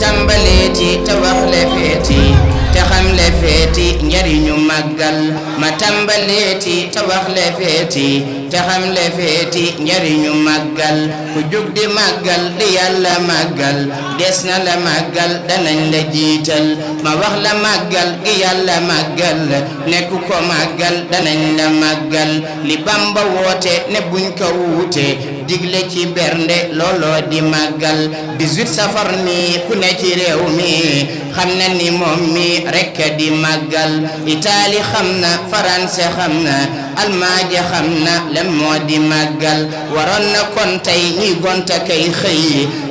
tàmbaleeti te wax le feeti te xam le feeti njariñu màggal ma tàmbaleeti te wax le feeti te xam le feeti njariñu màggal ku jug di màggal di yàlla màggal des na la màggal danañ la jiital ma wax la màggal gi yàlla màggal nekku ko màggal danañ la màggal li Bamba woote ne buñ ko wuute digle ci bernde looloo di màggal 18 safar mi ku ne ci réew mi xam na ni moom mi rekk di màggal Italie xam na France xam na Almaaña xam na lan moo di màggal waroon na kon tey ñuy gonta kay xëy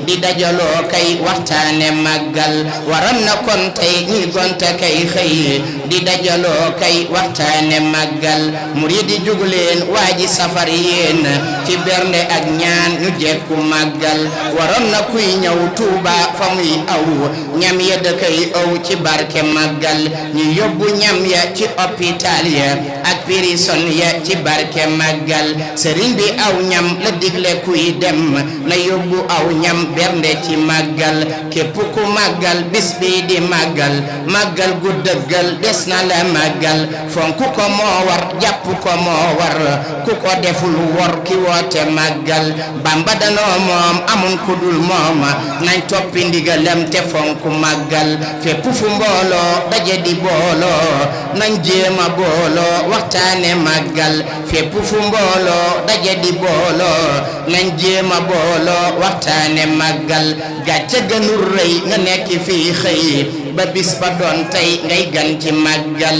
di dajaloo kay waxtaane màggal waroon na kon tey ñuy gonta kay xëy di dajaloo kay waxtaane màggal murid yi jugu leen waa ji safar yéen ci bernde ak ñaan ñu jekku màggal waroon na kuy ñëw Tuuba fa muy aw ñam ya da kay aw ci barke màggal ñu yóbbu ñam ya ci hôpital ya ak prison ya ci barke màggal sëriñ bi aw ñam la digle kuy dem na yóbbu aw ñam bernde ci màggal képp ku màggal bis bi di màggal màggal gu dëggal des na la màggal fonk ko moo war jàpp ko moo war ku ko deful wor ki woote màggal Bamba danoo moom amun ku dul moom nañ toppi ndigalam te fonk màggal fépp fu mbooloo daje di booloo nañ jéema booloo waxtaane màggal fépp fu mbooloo daje di booloo nañ jéema booloo waxtaane màggal gàcce gënul rëy nga nekk fii xëy ba bis ba doon tey ngay gan ci màggal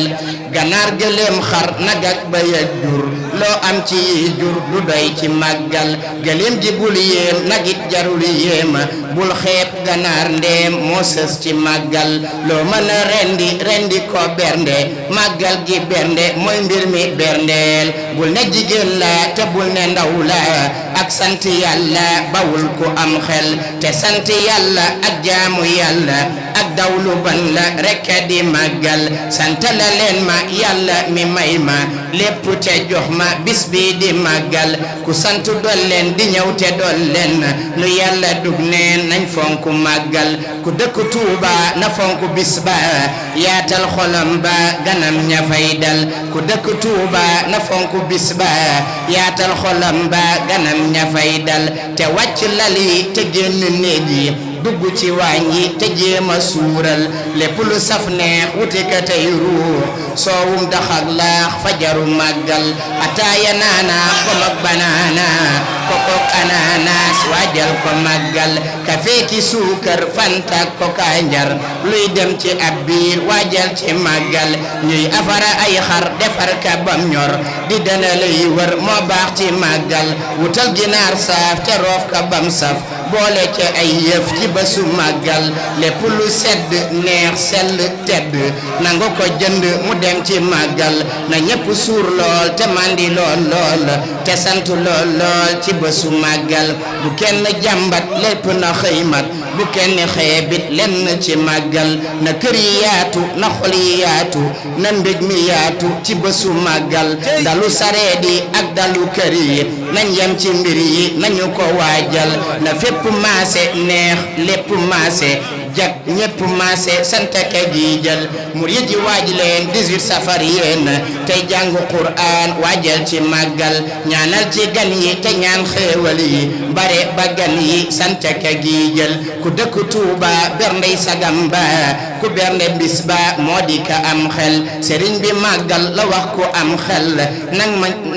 ganaar gëléem xar nag ak bëy ak jur loo am ci jur du doy ci màggal gëléem ji bul yéem nag it jarul yéem bul xeeb ganaar ndeem moo sës ci màggal loo mën a rendi ko bernde màggal gi bernde mooy mbir mi berndeel bul ne jigéen la te bul ne ndaw la ak sant yàlla bawul ku am xel te sant yàlla ak jaamu yàlla ak dawlu ban la rekk di màggal sant la leen ma yàlla mi may ma lépp te jox ma bis bi di màggal ku sant dool leen di ñëw te dool leen nu yàlla dug neen nañ fonk màggal ku dëkk Tuuba na fonk bis ba yaatal xolam ba ganam ña fay dal ku dëkk Tuuba na fonk bis ba yaatal xolam ba ganam ña fay dal te wàcc lali te génn néeg yi dugg ci waañ yi te jéema suural lépp lu saf neex wuti ka tey ruux soowum daxak laax fajaru màggal ataaya naana kom ak banaana kokok ananas waajal ko màggal kafe ki suukar fanta koka njar luy dem ci ab biir waajal ci màggal ñuy afara ay xar defar ka bam ñor di dana lay wër moo baax ci màggal wutal ginaar saaf te roof ka bam saf boole ca ay yëf ci bésu màggal lépp lu sedd neex sell tedd nangu ko jënd mu dem ci màggal na ñépp suur lool te mandi lool lool te sant lool lool ci bésu màggal bu kenn jàmbat lépp na xëymat bu kenn xeebit lenn ci màggal na kër yi yaatu na xol yi yaatu na mbég mi yaatu ci bésu màggal dalu sareet yi ak dalu kër yi nañ yem ci mbir yi nañu ko waajal na fépp maase neex lépp maase jag ñépp maase sant ka gi jël murid yi waaj leen 18 safar yéen tey jàng Qur'an waajal ci màggal ñaanal ci gan yi te ñaan xéewal yi bare ba gan yi sant ka gi jël ku dëkk Tuuba berndey sagam ba ku bernde bis ba moo di ka am xel sëriñ bi màggal la wax ku am xel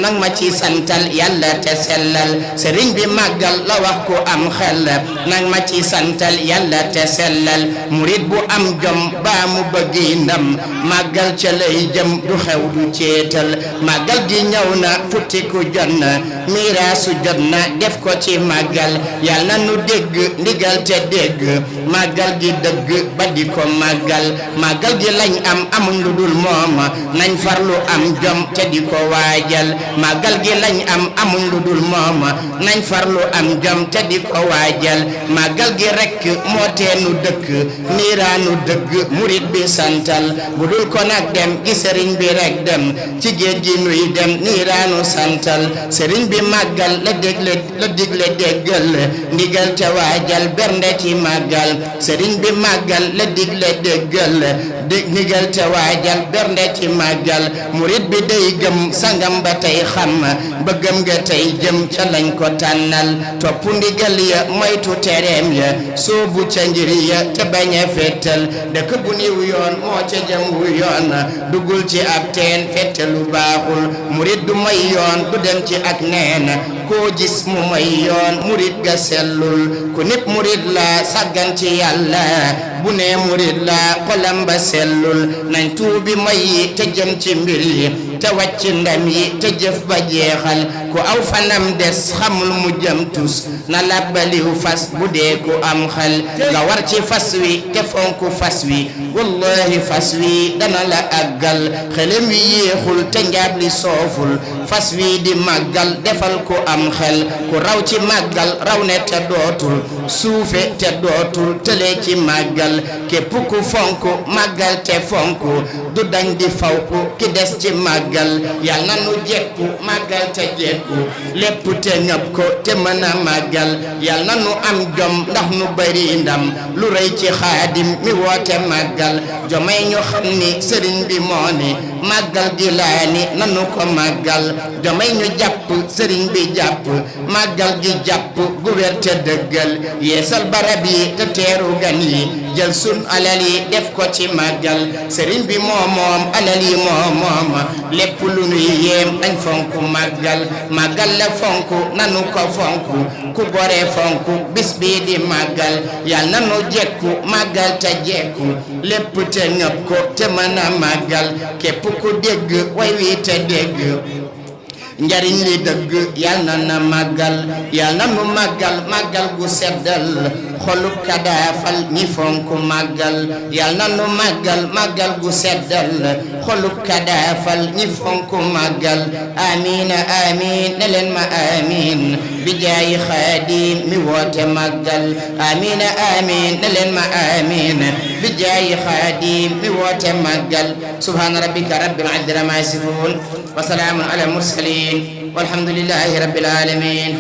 nang ma ci santal yàlla te sellal sëriñ bi màggal la wax ku am xel nang ma ci santal yàlla te sellal murid bu am jom baa mu bëgg ndam màggal ca lay jëm du xew du ceetal màggal gi ñëw na futtiku jot na miraasu jot na def ko ci màggal yàlla na nu dégg ndigal te dégg màggal gi dëgg ba di ko màggal gi lañ am amuñ lu dul moom nañ farlu am jom te di ko waajal màggal gi lañ am amuñ lu dul moom nañ farlu am jom te di ko waajal màggal gi rekk moo teenu dëkk niiraanu dëgg murit bi santal bu dul ko nag dem gi sëriñ bi rek dem ci géej gi nuy dem niiraanu santal sëriñ bi màggal la digle déggal ndigal te waajal bernde ci màggal sëriñ bi màggal la digle déggal ndigal te waajal bernde ci màggal murit bi day gëm sangam ba tey xam bëggam nga tey jëm ca lañ ko tànnal topp ndigal ya moytu tereem ya soobu ca ngir ya te bañ a fettal dëkk bu niw yoon moo ca jëm wu yoon dugul ci ab teen fettalu baaxul murit du moy yoon du dem ci ak neen koo gis mu moy yoon murit ga sellul ku nit murit la sàggan ci yàlla bu ne murit la xolam ba sellul nañ tuubi moy yi te jëm ci mbir yi te wàcc ndam yi te jëf ba jeexal ku aw fanam des xamul mu jëm tus na labbaliw fas bu dee ku am xel nga war ci fas wi te fonku fas wi wallahi fas wi dana la àggal xelem wi yéexul te njaab li sooful fas wi di màggal defal ku am xel ku raw ci màggal raw ne te dootul suufe te dootul tële ci màggal képp ku fonk màggal te fonk du dañ di fawku ki des ci màggal yal na nu jekku màggal te jekku lépp te ñëpp ko te mën a màggal yal na nu am jom ndax nu bari ndam lu rëy ci xaadim mi woote màggal jomay ñu xam ni sëriñ bi moo ni màggal gi laa ni nanu ko màggal jomay ñu jàpp sëriñ bi jàpp màggal gi jàpp gu wér te dëggal yeesal barab yi te teeru gan yi jël sun alal yi def ko ci màggal sëriñ bi moo moom alal yi moo moom lépp lu nuy yéem dañ fonk màggal màggal la fonk nanu ko fonk ku gore fonk bis bii di màggal yal nanu jekku màggal te jekku lépp te ñëpp ko te mën a màggal képp ku dégg way wi te dégg njariñ li dëgg yal na na màggal yal na nu màggal màggal gu seddal xolub kadaafal ñi fonk màggal yal na nu màggal màggal gu seddal xolub kadaafal ñi fonk màggal amiina amiin ne leen ma amiin bi jaayi xaadim mi woote màggal amiina amiin ne leen ma amiin bi jaayi xaadim mi woote màggal subhaana rabbika rabbil izzati ammaa yasifuun wa salaamun alal mursaliin walhamdulillahi rabbil aalamiin